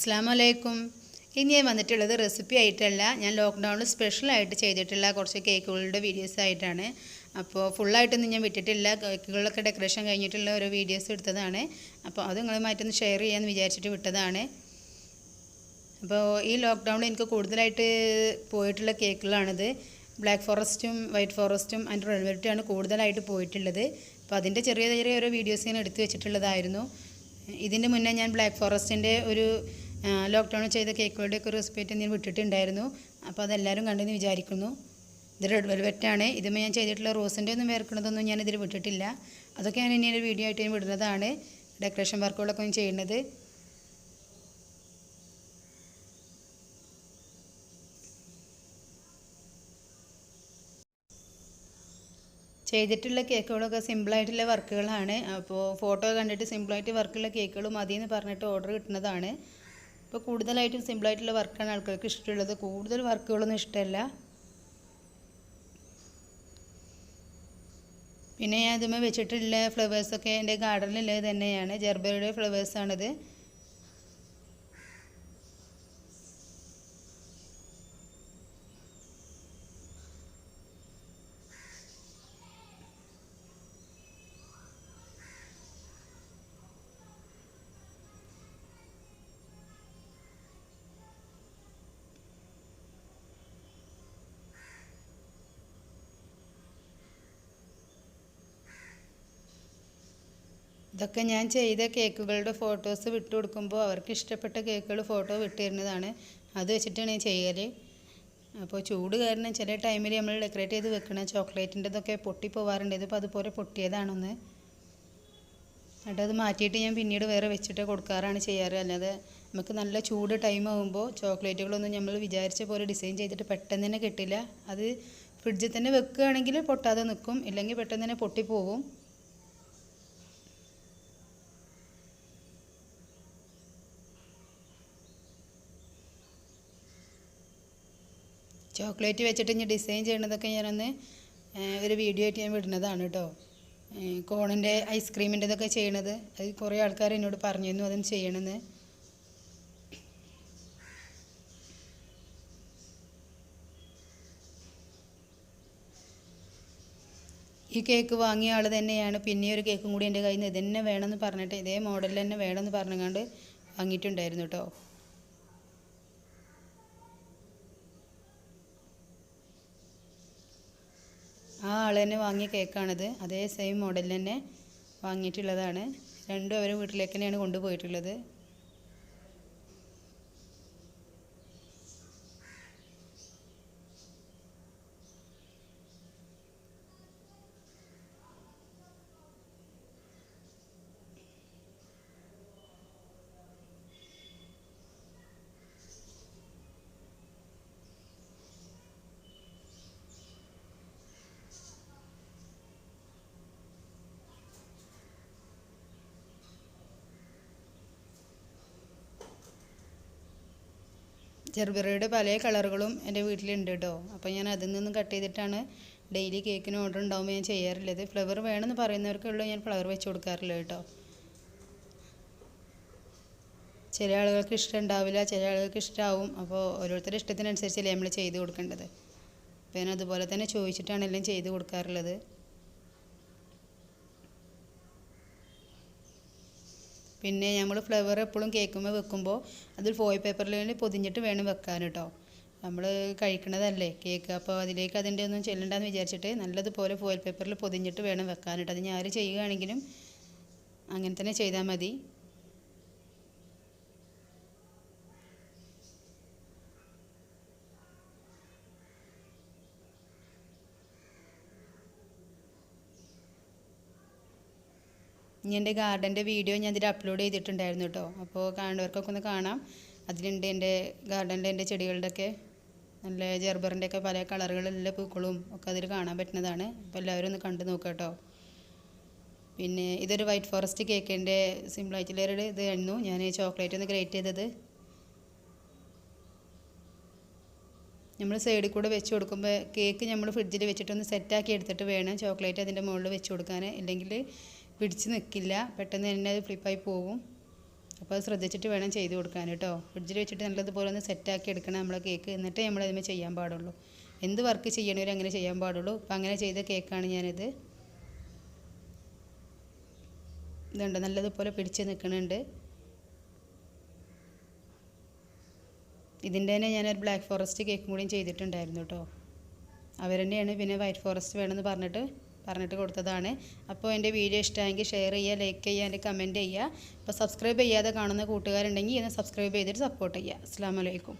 അസ്സലാമു അലൈക്കും. ഇനി ഞാൻ വന്നിട്ടുള്ളത് റെസിപ്പി ആയിട്ടല്ല, ഞാൻ ലോക്ക്ഡൗണിൽ സ്പെഷ്യലായിട്ട് ചെയ്തിട്ടുള്ള കുറച്ച് കേക്കുകളുടെ വീഡിയോസ് ആയിട്ടാണ്. അപ്പോൾ ഫുള്ളായിട്ടൊന്നും ഞാൻ വിട്ടിട്ടില്ല, കേക്കുകളൊക്കെ ഡെക്കറേഷൻ കഴിഞ്ഞിട്ടുള്ള ഓരോ വീഡിയോസ് എടുത്തതാണ്. അപ്പോൾ അത് നിങ്ങളുമായിട്ടൊന്ന് ഷെയർ ചെയ്യാമെന്ന് വിചാരിച്ചിട്ട് വിട്ടതാണ്. അപ്പോൾ ഈ ലോക്ക്ഡൗണിൽ എനിക്ക് കൂടുതലായിട്ട് പോയിട്ടുള്ള കേക്കുകളാണിത്. ബ്ലാക്ക് ഫോറസ്റ്റും വൈറ്റ് ഫോറസ്റ്റും ആൻഡ് റെഡ് വെൽവെറ്റുമാണ് കൂടുതലായിട്ട് പോയിട്ടുള്ളത്. അപ്പോൾ അതിൻ്റെ ചെറിയ ചെറിയ ഓരോ വീഡിയോസ് ഞാൻ എടുത്തു വെച്ചിട്ടുള്ളതായിരുന്നു. ഇതിൻ്റെ മുന്നേ ഞാൻ ബ്ലാക്ക് ഫോറസ്റ്റിൻ്റെ ഒരു ലോക്ക്ഡൗണിൽ ചെയ്ത കേക്കുകളുടെയൊക്കെ ഒരു റെസിപ്പി ഞാൻ വിട്ടിട്ടുണ്ടായിരുന്നു. അപ്പോൾ അതെല്ലാവരും കണ്ടെന്ന് വിചാരിക്കുന്നു. ഇത് റെഡ് വെൽവെറ്റാണ്. ഇതുമ്പോൾ ഞാൻ ചെയ്തിട്ടുള്ള റോസിൻ്റെ ഒന്നും വേർക്കുന്നതൊന്നും ഞാൻ ഇതിൽ വിട്ടിട്ടില്ല. അതൊക്കെ ഞാൻ ഇനി ഒരു വീഡിയോ ആയിട്ട് ഞാൻ വിടുന്നതാണ്. ഡെക്കറേഷൻ വർക്കുകളൊക്കെ ഞാൻ ചെയ്യുന്നത്. ചെയ്തിട്ടുള്ള കേക്കുകളൊക്കെ സിമ്പിളായിട്ടുള്ള വർക്കുകളാണ്. അപ്പോൾ ഫോട്ടോ കണ്ടിട്ട് സിമ്പിളായിട്ട് വർക്കുള്ള കേക്കുകൾ മതി എന്ന് പറഞ്ഞിട്ട് ഓർഡർ കിട്ടുന്നതാണ്. ഇപ്പോൾ കൂടുതലായിട്ടും സിമ്പിളായിട്ടുള്ള വർക്കാണ് ആൾക്കാർക്ക് ഇഷ്ടമുള്ളത്. കൂടുതൽ വർക്കുകളൊന്നും ഇഷ്ടമല്ല. പിന്നെ ഞാൻ ഇതുമ്പോൾ വെച്ചിട്ടുള്ള ഫ്ലവേഴ്സൊക്കെ എൻ്റെ ഗാർഡനിലുള്ളത് തന്നെയാണ്. ജർബറയുടെ ഫ്ലവേഴ്സാണിത്. ഇതൊക്കെ ഞാൻ ചെയ്ത കേക്കുകളുടെ ഫോട്ടോസ് വിട്ടു കൊടുക്കുമ്പോൾ അവർക്ക് ഇഷ്ടപ്പെട്ട കേക്കുകൾ ഫോട്ടോ വിട്ടു തരുന്നതാണ്. അത് വെച്ചിട്ടാണ് ഞാൻ ചെയ്യൽ. അപ്പോൾ ചൂട് കാരണം ചില ടൈമിൽ നമ്മൾ ഡെക്കറേറ്റ് ചെയ്ത് വെക്കണം. ചോക്ലേറ്റിൻ്റെതൊക്കെ പൊട്ടിപ്പോവാറുണ്ട്. ഇതിപ്പോൾ അതുപോലെ പൊട്ടിയതാണൊന്ന്. എന്നിട്ട് അത് മാറ്റിയിട്ട് ഞാൻ പിന്നീട് വേറെ വെച്ചിട്ട് കൊടുക്കാറാണ് ചെയ്യാറ്. അല്ലാതെ നമുക്ക് നല്ല ചൂട് ടൈം ആകുമ്പോൾ ചോക്ലേറ്റുകളൊന്നും നമ്മൾ വിചാരിച്ച പോലെ ഡിസൈൻ ചെയ്തിട്ട് പെട്ടെന്ന് തന്നെ കിട്ടില്ല. അത് ഫ്രിഡ്ജിൽ തന്നെ വെക്കുകയാണെങ്കിൽ പൊട്ടാതെ നിൽക്കും, ഇല്ലെങ്കിൽ പെട്ടെന്ന് തന്നെ പൊട്ടിപ്പോവും. ചോക്ലേറ്റ് വെച്ചിട്ട് ഇനി ഡിസൈൻ ചെയ്യണതൊക്കെ ഞാനൊന്ന് ഒരു വീഡിയോ ആയിട്ട് ഞാൻ വിടുന്നതാണ് കേട്ടോ. കോണിൻ്റെ ഐസ്ക്രീമിൻ്റെതൊക്കെ ചെയ്യണത് അത് കുറേ ആൾക്കാർ എന്നോട് പറഞ്ഞിരുന്നു അതൊന്ന് ചെയ്യണമെന്ന്. ഈ കേക്ക് വാങ്ങിയ ആൾ തന്നെയാണ് പിന്നെ ഒരു കേക്കും കൂടി എൻ്റെ കയ്യിൽ നിന്ന് ഇതന്നെ വേണമെന്ന് പറഞ്ഞിട്ട് ഇതേ മോഡലിൽ തന്നെ വേണമെന്ന് പറഞ്ഞുകൊണ്ട് വാങ്ങിയിട്ടുണ്ടായിരുന്നു കേട്ടോ. ആ ആൾ തന്നെ വാങ്ങിയ കേക്കാണിത്. അതേ സെയിം മോഡലിൽ തന്നെ വാങ്ങിയിട്ടുള്ളതാണ്. രണ്ടും അവരുടെ വീട്ടിലേക്ക് തന്നെയാണ് കൊണ്ടുപോയിട്ടുള്ളത്. ജർബറയുടെ പല കളറുകളും എൻ്റെ വീട്ടിലുണ്ട് കേട്ടോ. അപ്പോൾ ഞാൻ അതിൽ നിന്നും കട്ട് ചെയ്തിട്ടാണ് ഡെയിലി കേക്കിന് ഓർഡർ ഉണ്ടാകുമ്പോൾ ഞാൻ ചെയ്യാറുള്ളത്. ഫ്ലവർ വേണമെന്ന് പറയുന്നവർക്കുള്ളൂ ഞാൻ ഫ്ലവർ വെച്ച് കൊടുക്കാറില്ല കേട്ടോ. ചില ആളുകൾക്ക് ഇഷ്ടം ഉണ്ടാവില്ല, ചില ആളുകൾക്ക് ഇഷ്ടമാവും. അപ്പോൾ ഓരോരുത്തരുടെ ഇഷ്ടത്തിനനുസരിച്ചല്ലേ നമ്മൾ ചെയ്ത് കൊടുക്കേണ്ടത്. അപ്പോൾ ഞാൻ അതുപോലെ തന്നെ ചോദിച്ചിട്ടാണ് എല്ലാം ചെയ്ത് കൊടുക്കാറുള്ളത്. പിന്നെ നമ്മൾ ഫ്ലവർ എപ്പോഴും കേക്കുമ്പോൾ വെക്കുമ്പോൾ അതിൽ ഫോയിൽ പേപ്പറിൽ പൊതിഞ്ഞിട്ട് വേണം വെക്കാൻ കേട്ടോ. നമ്മൾ കഴിക്കണതല്ലേ കേക്ക്, അപ്പോൾ അതിലേക്ക് അതിൻ്റെ ഒന്നും ചെല്ലണ്ടെന്ന് വിചാരിച്ചിട്ട് നല്ലതുപോലെ ഫോയിൽ പേപ്പറിൽ പൊതിഞ്ഞിട്ട് വേണം വെക്കാൻ കേട്ടോ. അത് ഞാൻ ആര് ചെയ്യുകയാണെങ്കിലും അങ്ങനെ തന്നെ ചെയ്താൽ മതി. ഇനി എൻ്റെ ഗാർഡൻ്റെ വീഡിയോ ഞാൻ ഇതിൽ അപ്ലോഡ് ചെയ്തിട്ടുണ്ടായിരുന്നു കേട്ടോ. അപ്പോൾ കാണുന്നവർക്കൊക്കെ ഒന്ന് കാണാം. അതിലുണ്ട് എൻ്റെ ഗാർഡനിലെ എൻ്റെ ചെടികളുടെയൊക്കെ നല്ല ജർബറിൻ്റെയൊക്കെ പല കളറുകളിലുള്ള പൂക്കളും ഒക്കെ അതിൽ കാണാൻ പറ്റുന്നതാണ്. അപ്പോൾ എല്ലാവരും ഒന്ന് കണ്ടു നോക്കാം കേട്ടോ. പിന്നെ ഇതൊരു വൈറ്റ് ഫോറസ്റ്റ് കേക്കിൻ്റെ സിമ്പിളായിട്ടുള്ളൊരു ഇതായിരുന്നു. ഞാൻ ചോക്ലേറ്റ് ഒന്ന് ഗ്രേറ്റ് ചെയ്തത്. നമ്മൾ സൈഡിൽ കൂടെ വെച്ച് കൊടുക്കുമ്പോൾ കേക്ക് നമ്മൾ ഫ്രിഡ്ജിൽ വെച്ചിട്ടൊന്ന് സെറ്റാക്കി എടുത്തിട്ട് വേണം ചോക്ലേറ്റ് അതിൻ്റെ മുകളിൽ വെച്ച് കൊടുക്കാൻ. ഇല്ലെങ്കിൽ പിടിച്ച് നിൽക്കില്ല, പെട്ടെന്ന് തന്നെ അത് ഫ്ലിപ്പായി പോകും. അപ്പോൾ അത് ശ്രദ്ധിച്ചിട്ട് വേണം ചെയ്ത് കൊടുക്കാൻ കേട്ടോ. ഫ്രിഡ്ജിൽ വെച്ചിട്ട് നല്ലതുപോലെ ഒന്ന് സെറ്റാക്കി എടുക്കണം നമ്മളെ കേക്ക്. എന്നിട്ടേ നമ്മൾ അതിന് ചെയ്യാൻ പാടുള്ളൂ. എന്ത് വർക്ക് ചെയ്യണവരും അങ്ങനെ ചെയ്യാൻ പാടുള്ളൂ. അപ്പോൾ അങ്ങനെ ചെയ്ത കേക്കാണ് ഞാനിത്. ഇതുണ്ട്, നല്ലതുപോലെ പിടിച്ച് നിൽക്കുന്നുണ്ട്. ഇതിൻ്റെ തന്നെ ഞാനൊരു ബ്ലാക്ക് ഫോറസ്റ്റ് കേക്കും കൂടിയും ചെയ്തിട്ടുണ്ടായിരുന്നു കേട്ടോ. അവർ തന്നെയാണ് പിന്നെ വൈറ്റ് ഫോറസ്റ്റ് വേണമെന്ന് പറഞ്ഞിട്ട് കൊടുത്തതാണ്. അപ്പോൾ എൻ്റെ വീഡിയോ ഇഷ്ടമായെങ്കിൽ ഷെയർ ചെയ്യുക, ലൈക്ക് ചെയ്യുക, എൻ്റെ കമൻറ്റ് ചെയ്യുക. അപ്പോൾ സബ്സ്ക്രൈബ് ചെയ്യാതെ കാണുന്ന കൂട്ടുകാരുണ്ടെങ്കിൽ ഒന്ന് സബ്സ്ക്രൈബ് ചെയ്തിട്ട് സപ്പോർട്ട് ചെയ്യുക. അസ്സലാമു അലൈക്കും.